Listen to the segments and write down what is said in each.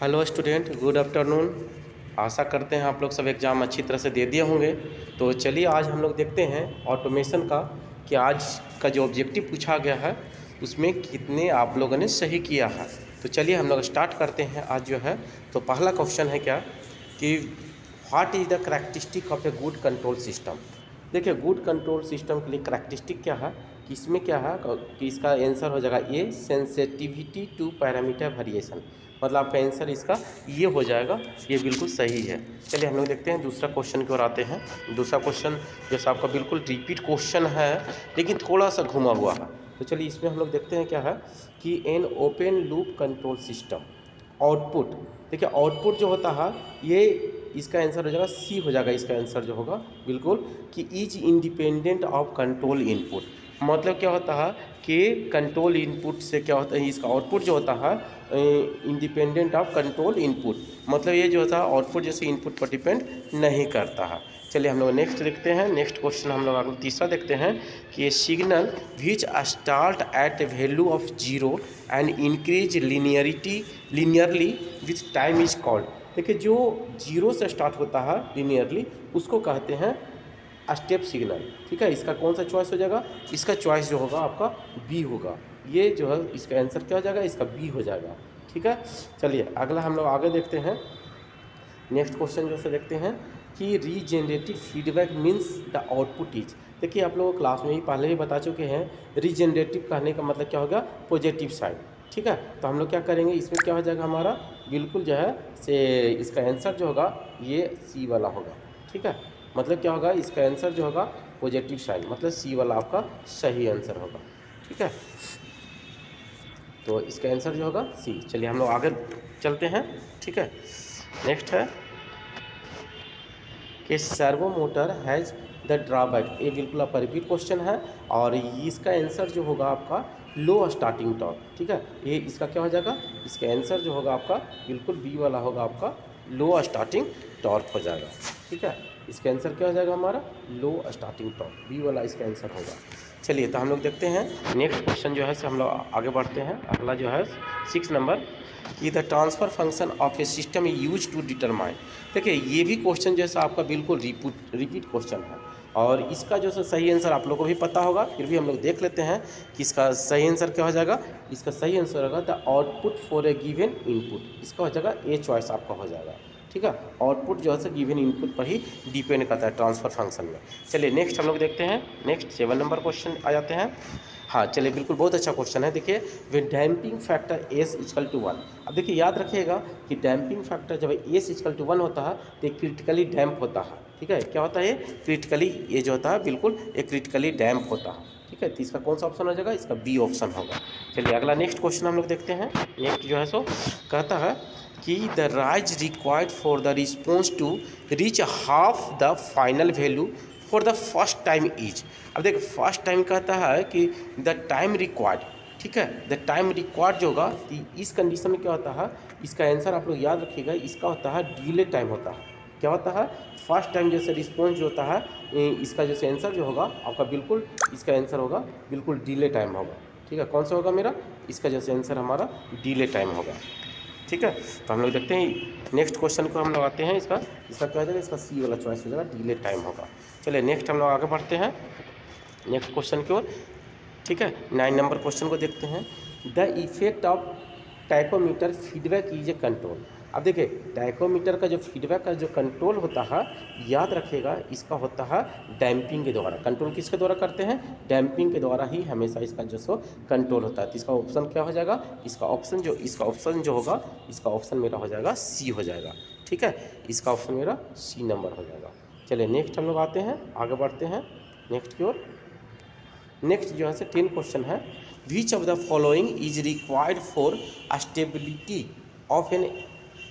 Hello student, good afternoon. आशा करते हैं आप लोग सब एग्ज़ाम अच्छी तरह से दे दिए होंगे। तो चलिए आज हम लोग देखते हैं ऑटोमेशन का कि आज का जो ऑब्जेक्टिव पूछा गया है उसमें कितने आप लोगों ने सही किया है। तो चलिए हम लोग स्टार्ट करते हैं आज जो है। तो पहला क्वेश्चन है क्या कि what is the characteristic of a good control system. देखिए, गुड कंट्रोल सिस्टम के लिए करैक्टरिस्टिक क्या है कि इसमें क्या है कि इसका आंसर हो जाएगा ए, सेंसिटिविटी टू पैरामीटर वेरिएशन। मतलब आपका आंसर इसका ये हो जाएगा, ये बिल्कुल सही है। चलिए हम लोग देखते हैं दूसरा क्वेश्चन की ओर आते हैं। दूसरा क्वेश्चन जैसा आपका बिल्कुल रिपीट क्वेश्चन है लेकिन थोड़ा सा घुमा हुआ है। तो चलिए इसमें हम लोग देखते हैं क्या है कि an open loop control system output. देखिए आउटपुट जो होता है ये इसका आंसर हो जाएगा सी हो जाएगा। इसका आंसर जो होगा बिल्कुल कि is independent of control input. मतलब क्या होता है कि कंट्रोल इनपुट से क्या होता है, इसका आउटपुट जो होता है इंडिपेंडेंट ऑफ कंट्रोल इनपुट। मतलब ये जो होता है आउटपुट जैसे इनपुट पर डिपेंड नहीं करता है। चलिए हम लोग नेक्स्ट देखते हैं। नेक्स्ट क्वेश्चन हम लोग आगे तीसरा देखते हैं कि signal which start at value of zero and increase linearly which time is called. देखिए जो जीरो से स्टार्ट होता है लीनियरली उसको कहते हैं स्टेप सिग्नल। ठीक है, इसका कौन सा चॉइस हो जाएगा? इसका चॉइस जो होगा आपका बी होगा। ये जो है इसका आंसर क्या हो जाएगा? इसका बी हो जाएगा। ठीक है, चलिए अगला हम लोग आगे देखते हैं। नेक्स्ट क्वेश्चन जो से देखते हैं कि regenerative feedback means the output is. देखिए आप लोग क्लास में ही पहले ही बता चुके हैं, रीजेनरेटिव कहने का मतलब क्या होगा? Positive side. ठीक है, तो हम लोग क्या करेंगे, इसमें क्या हो जाएगा हमारा बिल्कुल जो है से इसका आंसर जो होगा ये सी वाला होगा। ठीक है, मतलब क्या होगा, इसका आंसर जो होगा पॉजिटिव साइड, मतलब सी वाला आपका सही आंसर होगा। ठीक है, तो इसका आंसर जो होगा सी। चलिए हम लोग आगे चलते हैं। ठीक है, नेक्स्ट है कि servo motor has the drawback. ये बिल्कुल आपका रिपीट क्वेश्चन है और इसका आंसर जो होगा आपका लो स्टार्टिंग टॉर्क। ठीक है, ये इसका क्या हो जाएगा? इसका आंसर जो होगा आपका बिल्कुल बी वाला होगा, आपका लो स्टार्टिंग टॉर्क हो जाएगा। ठीक है, इसका आंसर क्या हो जाएगा हमारा? लो स्टार्टिंग टॉर्क, बी वाला इसका आंसर होगा। चलिए तो हम लोग देखते हैं नेक्स्ट क्वेश्चन जो है से हम लोग आगे बढ़ते हैं। अगला जो है 6 नंबर कि the transfer function of a system use to determine. देखिए ये भी क्वेश्चन जैसा आपका बिल्कुल रिपीट क्वेश्चन है और इसका जो सही आंसर आप लोगों को भी पता होगा, फिर भी हम लोग देख लेते हैं कि इसका सही आंसर क्या हो जाएगा। इसका सही आंसर होगा the output for a given input. इसका हो जाएगा ए चॉइस आपका हो जाएगा। ठीक है, आउटपुट जो है गिवन इनपुट पर ही डिपेंड करता है ट्रांसफ़र फंक्शन में। चलिए नेक्स्ट हम लोग देखते हैं। नेक्स्ट 7 नंबर क्वेश्चन आ जाते हैं। हाँ चलिए, बिल्कुल बहुत अच्छा क्वेश्चन है। देखिए with damping factor S equal to 1। अब देखिए याद रखिएगा कि डैम्पिंग फैक्टर जब एस इक्वल टू 1 होता है तो क्रिटिकली डैम्प होता है। ठीक है, क्या होता है ये? क्रिटिकली, ये जो होता है बिल्कुल एक क्रिटिकली डैम्प होता है। ठीक है, तो इसका कौन सा ऑप्शन हो जाएगा? इसका बी ऑप्शन होगा। चलिए अगला नेक्स्ट क्वेश्चन हम लोग देखते हैं। नेक्स्ट जो है सो कहता है कि the rise required for the response to reach half the final value for the first time is. अब देखो फर्स्ट टाइम कहता है कि द टाइम रिक्वायर्ड। ठीक है, द टाइम रिक्वायर्ड जो होगा इस कंडीशन में क्या होता है, इसका आंसर आप लोग याद रखिएगा, इसका होता है डिले टाइम होता है। क्या होता है? फर्स्ट टाइम जैसे रिस्पॉन्स जो होता है इसका जैसे आंसर जो होगा आपका बिल्कुल इसका आंसर होगा बिल्कुल डिले टाइम होगा। ठीक है, कौन सा होगा मेरा? इसका जैसे आंसर हमारा डिले टाइम होगा। ठीक है, तो हम लोग देखते हैं नेक्स्ट क्वेश्चन को हम लोग आते हैं। इसका क्या हो जाएगा? इसका सी वाला चॉइस हो जाएगा, डिले टाइम होगा। चलिए नेक्स्ट हम लोग आगे बढ़ते हैं नेक्स्ट क्वेश्चन की ओर। ठीक है, 9 नंबर क्वेश्चन को देखते हैं। The effect of tachometer feedback is a control. अब देखिए टैकोमीटर का जो फीडबैक का जो कंट्रोल होता है, याद रखिएगा इसका होता है डैम्पिंग के द्वारा। कंट्रोल किसके द्वारा करते हैं? डैम्पिंग के द्वारा ही हमेशा इसका जो सो कंट्रोल होता है। तो इसका ऑप्शन क्या हो जाएगा? इसका ऑप्शन जो होगा, इसका ऑप्शन मेरा हो जाएगा सी हो जाएगा। ठीक है, इसका ऑप्शन मेरा सी नंबर हो जाएगा। चलिए नेक्स्ट हम लोग आते हैं, आगे बढ़ते हैं नेक्स्ट की ओर। नेक्स्ट जो है से 10 क्वेश्चन है। Which of the following is required for stability of N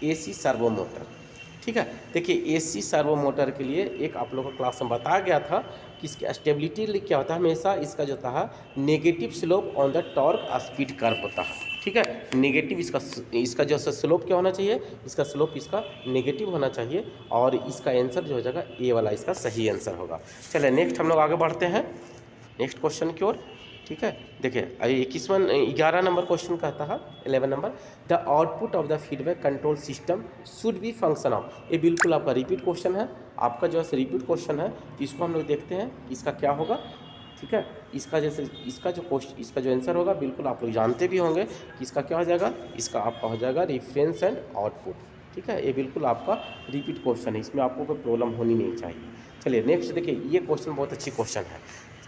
AC servo motor. ठीक है, देखिए एसी सर्वो मोटर के लिए एक आप लोगों को क्लास में बताया गया था कि इसकी स्टेबिलिटी क्या होता है, हमेशा इसका जो होता है negative slope on the torque speed curve होता है। ठीक है, नेगेटिव इसका जो स्लोप क्या होना चाहिए? इसका स्लोप इसका नेगेटिव होना चाहिए और इसका आंसर जो हो जाएगा ए वाला इसका सही आंसर होगा। चलिए नेक्स्ट हम लोग आगे बढ़ते हैं नेक्स्ट क्वेश्चन की ओर। ठीक है। देखिए 11 नंबर क्वेश्चन कहता है, 11 number, the output of the feedback control system should be function of. ये बिल्कुल आपका रिपीट क्वेश्चन है, आपका जो है रिपीट क्वेश्चन है, तो इसको हम लोग देखते हैं इसका क्या होगा। ठीक है, इसका जैसे इसका जो आंसर होगा बिल्कुल आप लोग जानते भी होंगे कि इसका क्या हो जाएगा, इसका आपका हो जाएगा रेफरेंस एंड आउटपुट। ठीक है, ये बिल्कुल आपका रिपीट क्वेश्चन है, इसमें आपको कोई प्रॉब्लम होनी नहीं चाहिए। चलिए नेक्स्ट देखिए, ये क्वेश्चन बहुत अच्छी क्वेश्चन है।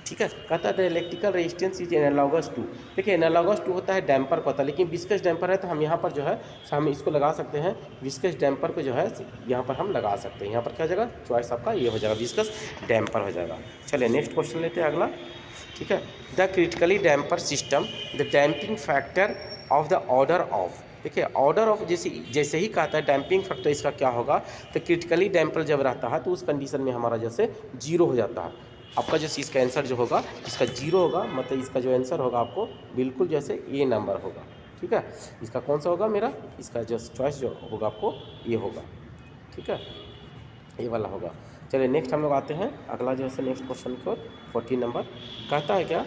ठीक है, कहता है electrical resistance is analogous to. देखिए एनालॉगस टू होता है डैम्पर को होता है, लेकिन विस्कस डैम्पर है तो हम यहाँ पर जो है हम इसको लगा सकते हैं, विस्कस डैम्पर को जो है यहाँ पर हम लगा सकते हैं। यहाँ पर क्या हो जाएगा, चॉइस आपका ये हो जाएगा, विस्कस डैम्पर हो जाएगा। चलिए नेक्स्ट क्वेश्चन लेते हैं अगला। ठीक है, the critically damper system the damping factor of the order of. देखिए ऑर्डर ऑफ जैसे ही कहता है डैम्पिंग फैक्टर इसका क्या होगा, तो क्रिटिकली डैम्पर जब रहता है तो उस कंडीशन में हमारा जैसे जीरो हो जाता है। आपका जैसे इसका आंसर जो होगा इसका जीरो होगा, मतलब इसका जो आंसर होगा आपको बिल्कुल जैसे ए नंबर होगा। ठीक है, इसका कौन सा होगा मेरा, इसका जो चॉइस जो होगा आपको ये होगा। ठीक है, ये वाला होगा। चलिए नेक्स्ट हम लोग आते हैं अगला जो है नेक्स्ट क्वेश्चन की ओर। 14 नंबर कहता है क्या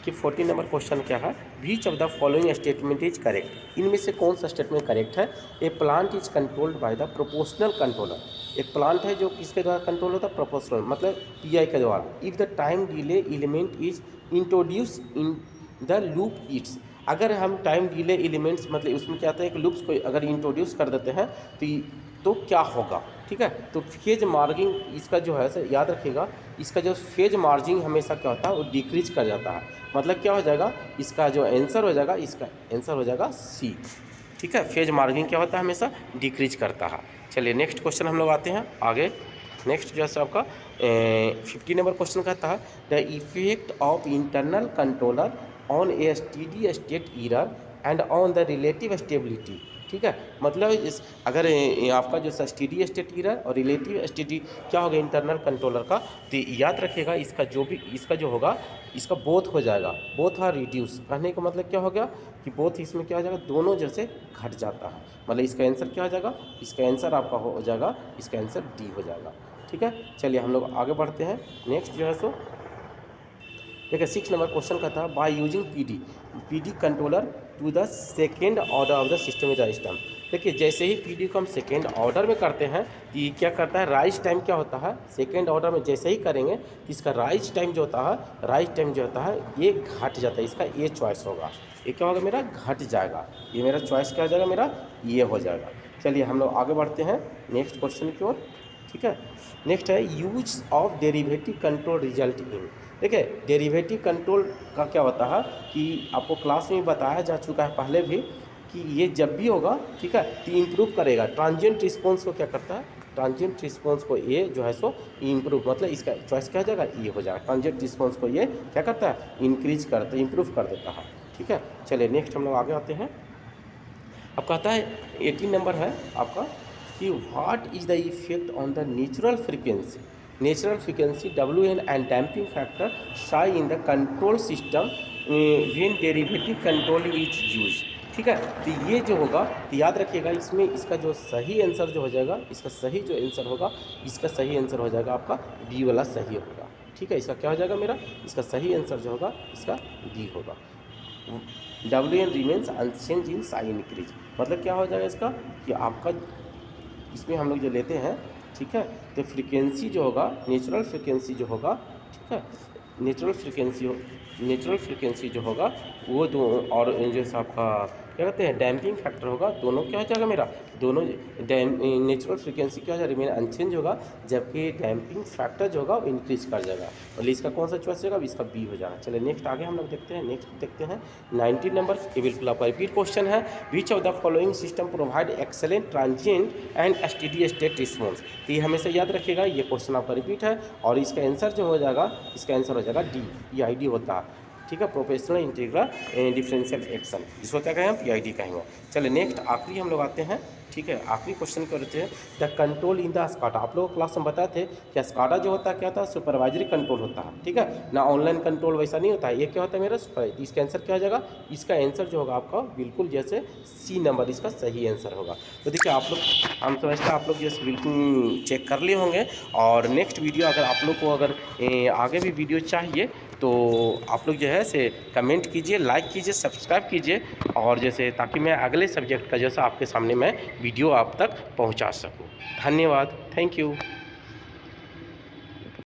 कि 14 नंबर क्वेश्चन क्या है, which of the following statement is correct. इनमें से कौन सा स्टेटमेंट करेक्ट है। A plant is controlled by the proportional controller. एक प्लांट है जो किसके द्वारा कंट्रोल होता है, प्रोपोर्शनल, मतलब पीआई के द्वारा। If the time delay element is introduce in the loop it's. अगर हम टाइम डिले एलिमेंट्स मतलब उसमें क्या आता है, एक लूप्स को अगर इंट्रोड्यूस कर देते हैं तो क्या होगा। ठीक है, तो फेज मार्जिंग इसका जो है सर याद रखिएगा, इसका जो फेज मार्जिंग हमेशा क्या होता है वो डिक्रीज कर जाता है। मतलब क्या हो जाएगा, इसका जो आंसर हो जाएगा, इसका आंसर हो जाएगा सी। ठीक है, फेज मार्जिंग क्या होता है, हमेशा डिक्रीज करता है। चलिए नेक्स्ट क्वेश्चन हम लोग आते हैं आगे। नेक्स्ट जो है आपका 50 नंबर क्वेश्चन कहता है the effect of internal controller on A steady state error and on the relative stability. ठीक है, मतलब अगर आपका जो स्टेडी स्टेट एरर और रिलेटिव स्टेडी क्या होगा इंटरनल कंट्रोलर का, तो याद रखिएगा इसका जो होगा इसका बोथ हो जाएगा, बोथ आर रिड्यूस। कहने का मतलब क्या हो गया कि बोथ इसमें क्या हो जाएगा, दोनों जैसे घट जाता है। मतलब इसका आंसर क्या हो जाएगा, इसका आंसर आपका हो जाएगा, इसका आंसर डी हो जाएगा। ठीक है, चलिए हम लोग आगे बढ़ते हैं। नेक्स्ट जो है सो देखिए 6 नंबर क्वेश्चन का था, by using PD controller to the second order of the system is system. देखिए जैसे ही पीडी को हम सेकेंड ऑर्डर में करते हैं तो ये क्या करता है, राइज टाइम क्या होता है, सेकेंड ऑर्डर में जैसे ही करेंगे तो इसका राइज टाइम जो होता है ये घट जाता है। इसका ये चॉइस होगा, ये क्या होगा मेरा, घट जाएगा। ये मेरा चॉइस क्या हो जाएगा, मेरा ये हो जाएगा। चलिए हम लोग आगे बढ़ते हैं नेक्स्ट क्वेश्चन की ओर। ठीक है, नेक्स्ट है use of derivative control result in. देखिए डेरिवेटिव कंट्रोल का क्या होता है कि आपको क्लास में बताया जा चुका है पहले भी कि ये जब भी होगा, ठीक है, तो इम्प्रूव करेगा। ट्रांजिएंट रिस्पॉन्स को क्या करता है, ट्रांजिएंट रिस्पॉन्स को ये जो है सो इम्प्रूव, मतलब इसका चॉइस क्या हो जाएगा, ये हो जाएगा। ट्रांजिएंट रिस्पॉन्स को ये क्या करता है, इंक्रीज करता है, इम्प्रूव कर देता है। ठीक है, चलिए नेक्स्ट हम लोग आगे आते हैं। अब कहता है 18 नंबर है आपका कि what is the effect on the natural frequency WN and damping factor Sai in the control system when derivative control is use. ठीक है, तो ये जो होगा तो याद रखिएगा, इसमें इसका जो सही आंसर जो हो जाएगा, इसका सही जो आंसर होगा, इसका सही आंसर हो जाएगा आपका डी वाला सही होगा। ठीक है, इसका क्या हो जाएगा मेरा, इसका सही आंसर जो होगा इसका डी होगा। WN रिमेन्स अनचेंज इन साइन इंक्रीज। मतलब क्या हो जाएगा इसका कि आपका इसमें हम लोग जो लेते हैं, ठीक है, तो फ्रीक्वेंसी जो होगा, नेचुरल फ्रीक्वेंसी जो होगा, ठीक है, नेचुरल फ्रीक्वेंसी जो होगा वो दो, और जैसे आपका क्या कहते हैं डैम्पिंग फैक्टर होगा, दोनों क्या हो जाएगा मेरा, दोनों नेचुरल फ्रीक्वेंसी क्या हो जाएगा, रिमेन अनचेंज होगा, जबकि डैम्पिंग फैक्टर जो होगा वो इंक्रीज कर जाएगा। और इसका कौन सा चॉइस होगा, इसका बी हो जाएगा। चलिए नेक्स्ट आगे हम लोग देखते हैं। नेक्स्ट देखते हैं 19 नंबर, ये बिल्कुल आपका रिपीट क्वेश्चन है। Which of the following system provide excellent transient and steady state response. तो ये हमेशा याद रखिएगा, ये क्वेश्चन आपका रिपीट है और इसका आंसर जो हो जाएगा, इसका आंसर हो जाएगा डी, PID होता है। ठीक है, प्रोफेशनल इंटीग्रल डिफरेंशियल एक्शन, इसको क्या कहेंगे, PID कहेंगे। चलिए नेक्स्ट आखिरी हम लोग आते हैं। ठीक है, आखिरी क्वेश्चन क्या रहते हैं, the control in the SCADA. आप लोग क्लास में बताए थे कि स्काडा जो होता है क्या होता है, सुपरवाइजरी कंट्रोल होता है। ठीक है ना, ऑनलाइन कंट्रोल वैसा नहीं होता है। ये क्या होता है मेरा सुपरवाइजरी। इसका आंसर क्या हो जाएगा, इसका आंसर जो होगा आपका बिल्कुल जैसे सी नंबर इसका सही आंसर होगा। तो देखिए आप लोग, हम समझते हैं आप लोग जैसे बिल्कुल चेक कर लिए होंगे। और नेक्स्ट वीडियो अगर आप लोग को अगर आगे भी वीडियो चाहिए तो आप लोग जो है से कमेंट कीजिए, लाइक कीजिए, सब्सक्राइब कीजिए, और जैसे ताकि मैं अगले सब्जेक्ट का जैसा आपके सामने मैं वीडियो आप तक पहुंचा सकूं। धन्यवाद, थैंक यू।